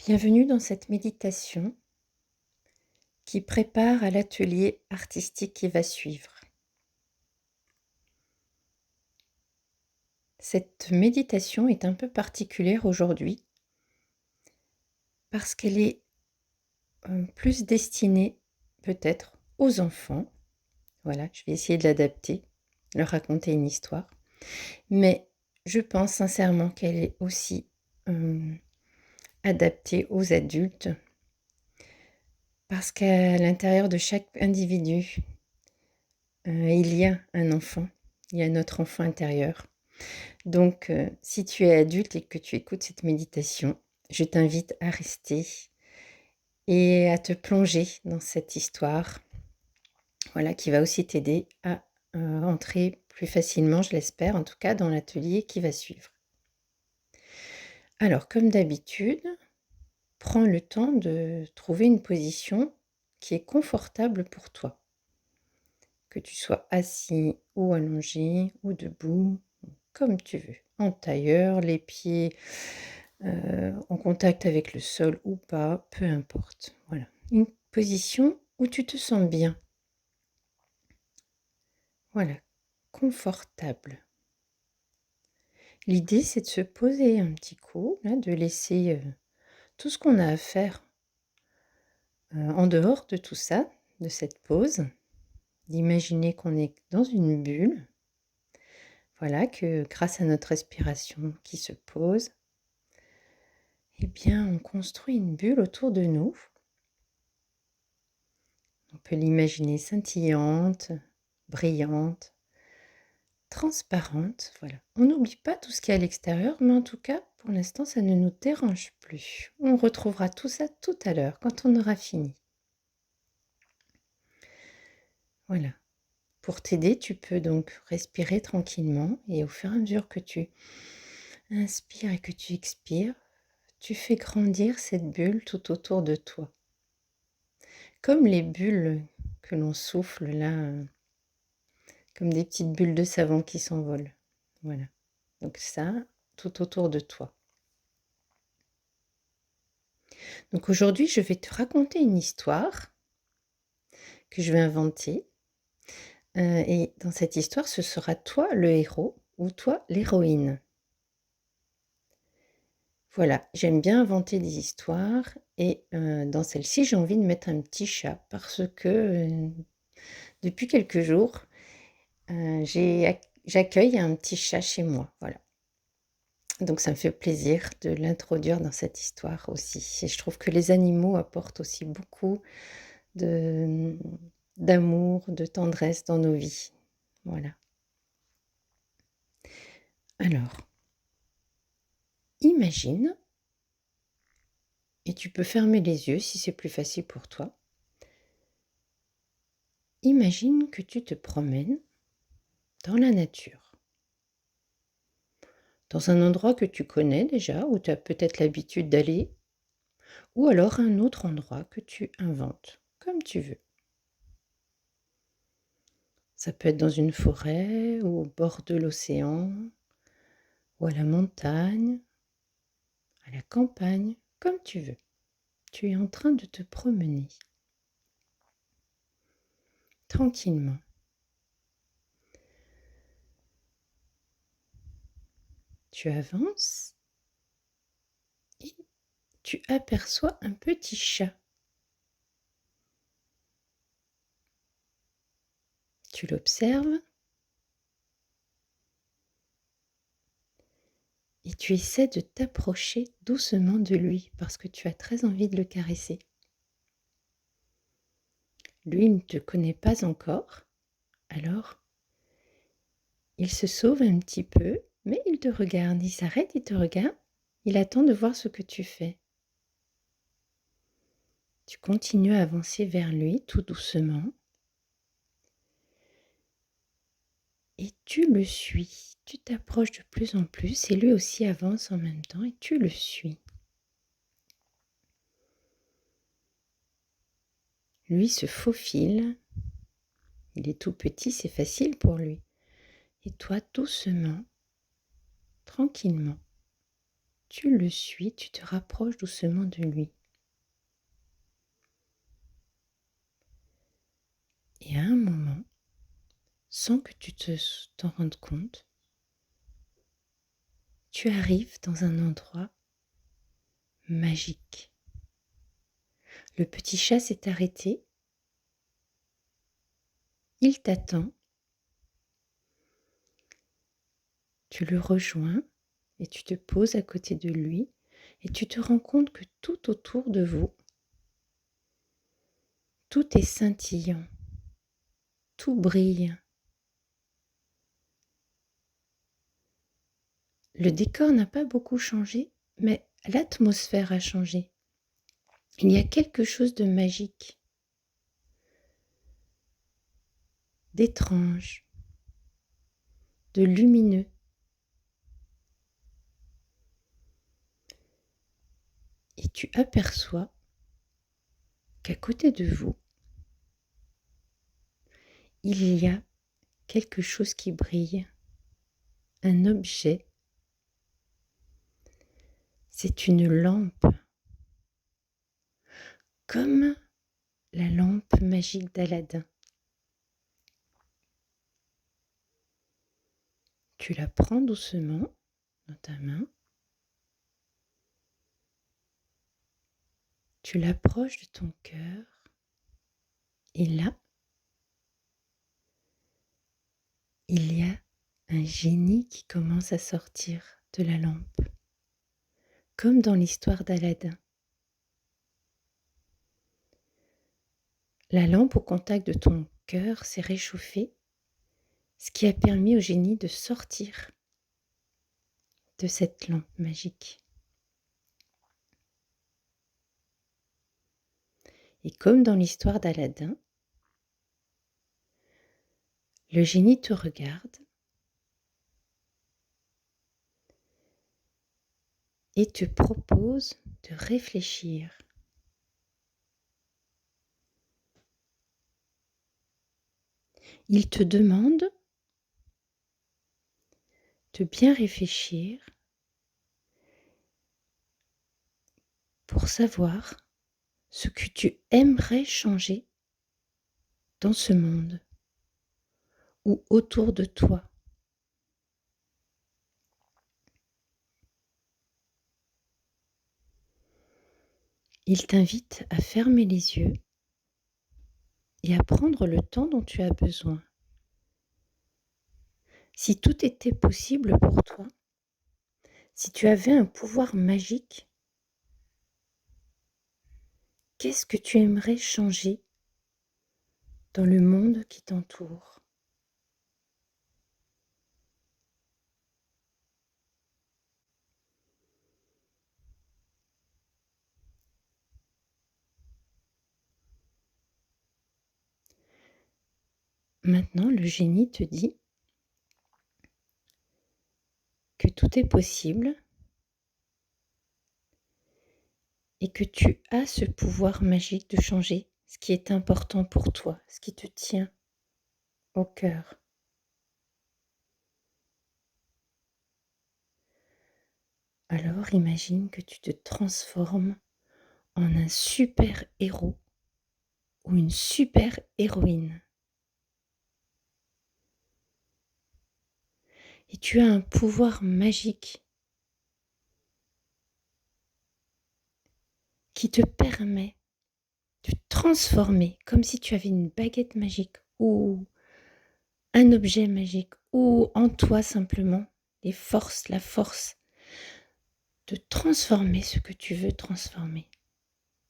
Bienvenue dans cette méditation qui prépare à l'atelier artistique qui va suivre. Cette méditation est un peu particulière aujourd'hui parce qu'elle est plus destinée peut-être aux enfants. Voilà, je vais essayer de l'adapter, leur raconter une histoire. Mais je pense sincèrement qu'elle est aussi adaptée aux adultes parce qu'à l'intérieur de chaque individu, il y a un enfant, il y a notre enfant intérieur. Donc, si tu es adulte et que tu écoutes cette méditation, je t'invite à rester et à te plonger dans cette histoire, voilà, qui va aussi t'aider à entrer plus facilement, je l'espère, en tout cas, dans l'atelier qui va suivre. Alors, comme d'habitude, prends le temps de trouver une position qui est confortable pour toi. Que tu sois assis ou allongé ou debout, comme tu veux. En tailleur, les pieds en contact avec le sol ou pas, peu importe. Voilà, une position où tu te sens bien. Voilà, confortable. L'idée, c'est de se poser un petit coup, là, de laisser tout ce qu'on a à faire en dehors de tout ça, de cette pause, d'imaginer qu'on est dans une bulle, voilà, que grâce à notre respiration qui se pose, eh bien, on construit une bulle autour de nous. On peut l'imaginer scintillante, brillante, transparente, voilà. On n'oublie pas tout ce qu'il y a à l'extérieur, mais en tout cas, pour l'instant, ça ne nous dérange plus. On retrouvera tout ça tout à l'heure, quand on aura fini. Voilà. Pour t'aider, tu peux donc respirer tranquillement et au fur et à mesure que tu inspires et que tu expires, tu fais grandir cette bulle tout autour de toi. Comme les bulles que l'on souffle là, comme des petites bulles de savon qui s'envolent. Voilà. Donc ça, tout autour de toi. Donc aujourd'hui, je vais te raconter une histoire que je vais inventer. Et dans cette histoire, ce sera toi le héros ou toi l'héroïne. Voilà, j'aime bien inventer des histoires et dans celle-ci, j'ai envie de mettre un petit chat parce que depuis quelques jours, j'accueille un petit chat chez moi. Voilà. Donc ça me fait plaisir de l'introduire dans cette histoire aussi. Et je trouve que les animaux apportent aussi beaucoup de d'amour, de tendresse dans nos vies. Voilà. Alors, imagine, et tu peux fermer les yeux si c'est plus facile pour toi. Imagine que tu te promènes dans la nature, dans un endroit que tu connais déjà, où tu as peut-être l'habitude d'aller, ou alors un autre endroit que tu inventes, comme tu veux. Ça peut être dans une forêt, ou au bord de l'océan, ou à la montagne, à la campagne, comme tu veux. Tu es en train de te promener tranquillement. Tu avances et tu aperçois un petit chat. Tu l'observes et tu essaies de t'approcher doucement de lui parce que tu as très envie de le caresser. Lui ne te connaît pas encore, alors il se sauve un petit peu, mais il te regarde, il s'arrête, il te regarde, il attend de voir ce que tu fais. Tu continues à avancer vers lui tout doucement et tu le suis. Tu t'approches de plus en plus et lui aussi avance en même temps et tu le suis. Lui se faufile, il est tout petit, c'est facile pour lui. Et toi, doucement, tranquillement, tu le suis, tu te rapproches doucement de lui. Et à un moment, sans que tu t'en rendes compte, tu arrives dans un endroit magique. Le petit chat s'est arrêté, il t'attend, tu le rejoins et tu te poses à côté de lui et tu te rends compte que tout autour de vous, tout est scintillant, tout brille. Le décor n'a pas beaucoup changé, mais l'atmosphère a changé. Il y a quelque chose de magique, d'étrange, de lumineux. Et tu aperçois qu'à côté de vous, il y a quelque chose qui brille, un objet. C'est une lampe, comme la lampe magique d'Aladin. Tu la prends doucement dans ta main, tu l'approches de ton cœur, et là, il y a un génie qui commence à sortir de la lampe, comme dans l'histoire d'Aladin. La lampe au contact de ton cœur s'est réchauffée, ce qui a permis au génie de sortir de cette lampe magique. Et comme dans l'histoire d'Aladin, le génie te regarde et te propose de réfléchir. Il te demande de bien réfléchir pour savoir ce que tu aimerais changer dans ce monde ou autour de toi. Il t'invite à fermer les yeux et à prendre le temps dont tu as besoin. Si tout était possible pour toi, si tu avais un pouvoir magique, qu'est-ce que tu aimerais changer dans le monde qui t'entoure? Maintenant, le génie te dit que tout est possible et que tu as ce pouvoir magique de changer ce qui est important pour toi, ce qui te tient au cœur. Alors imagine que tu te transformes en un super héros ou une super héroïne. Et tu as un pouvoir magique qui te permet de transformer comme si tu avais une baguette magique ou un objet magique ou en toi simplement la force de transformer ce que tu veux transformer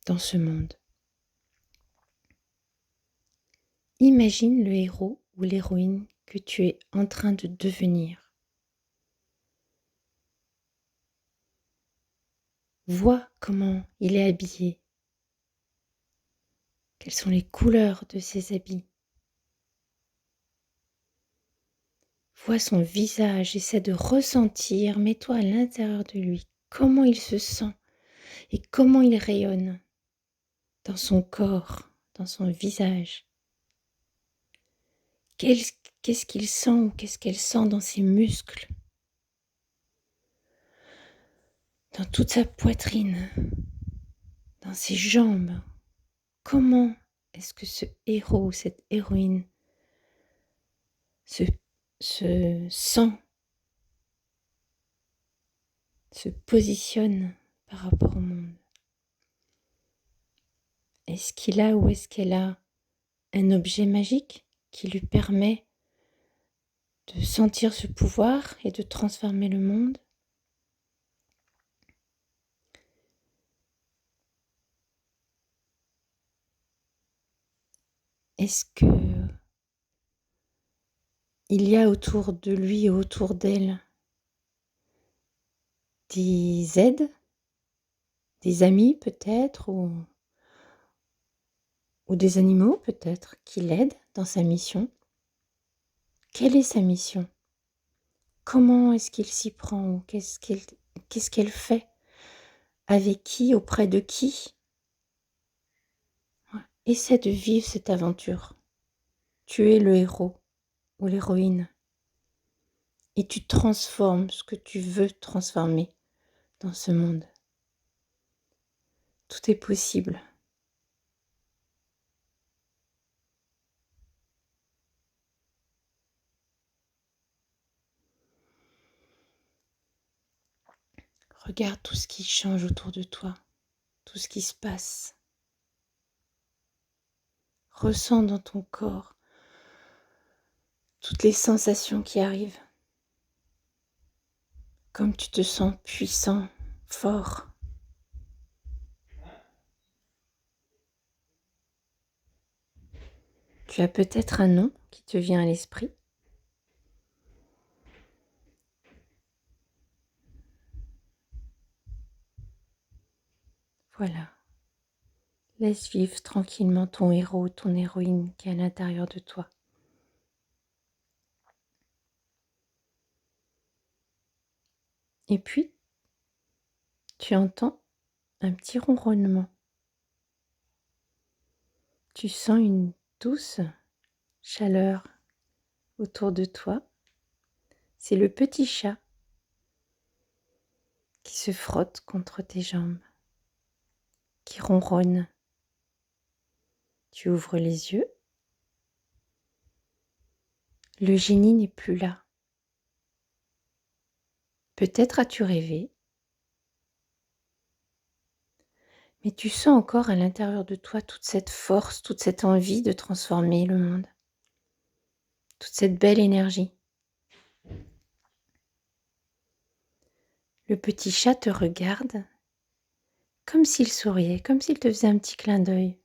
dans ce monde. Imagine le héros ou l'héroïne que tu es en train de devenir. Vois comment il est habillé. Quelles sont les couleurs de ses habits? Vois son visage, essaie de ressentir, mets-toi à l'intérieur de lui, comment il se sent et comment il rayonne dans son corps, dans son visage. Qu'est-ce qu'il sent ou qu'est-ce qu'elle sent dans ses muscles, dans dans toute sa poitrine, dans ses jambes. Comment est-ce que ce héros, cette héroïne se sent, se positionne par rapport au monde? Est-ce qu'il a ou est-ce qu'elle a un objet magique qui lui permet de sentir ce pouvoir et de transformer le monde? Est-ce que il y a autour de lui et autour d'elle des aides, des amis peut-être, ou des animaux peut-être qui l'aident dans sa mission? Quelle est sa mission? Comment est-ce qu'il s'y prend? Ou qu'est-ce qu'elle fait? Avec qui? Auprès de qui? Ouais. Essaie de vivre cette aventure. Tu es le héros ou l'héroïne. Et tu transformes ce que tu veux transformer dans ce monde. Tout est possible. Regarde tout ce qui change autour de toi, tout ce qui se passe. Ressens dans ton corps toutes les sensations qui arrivent. Comme tu te sens puissant, fort. Tu as peut-être un nom qui te vient à l'esprit. Voilà. Laisse vivre tranquillement ton héros, ton héroïne qui est à l'intérieur de toi. Et puis, tu entends un petit ronronnement. Tu sens une douce chaleur autour de toi. C'est le petit chat qui se frotte contre tes jambes, qui ronronne. Tu ouvres les yeux. Le génie n'est plus là. Peut-être as-tu rêvé, mais tu sens encore à l'intérieur de toi toute cette force, toute cette envie de transformer le monde, toute cette belle énergie. Le petit chat te regarde comme s'il souriait, comme s'il te faisait un petit clin d'œil.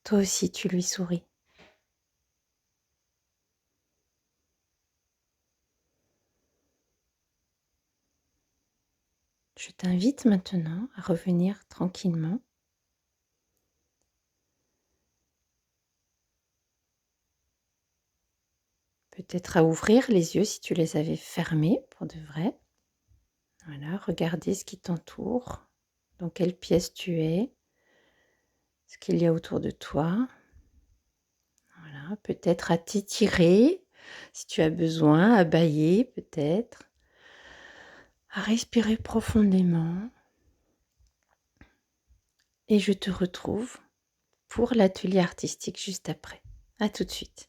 Toi aussi, tu lui souris. Je t'invite maintenant à revenir tranquillement. Peut-être à ouvrir les yeux si tu les avais fermés pour de vrai. Voilà, regarder ce qui t'entoure, dans quelle pièce tu es, ce qu'il y a autour de toi. Voilà, peut-être à t'étirer si tu as besoin, à bâiller peut-être, à respirer profondément. Et je te retrouve pour l'atelier artistique juste après. À tout de suite.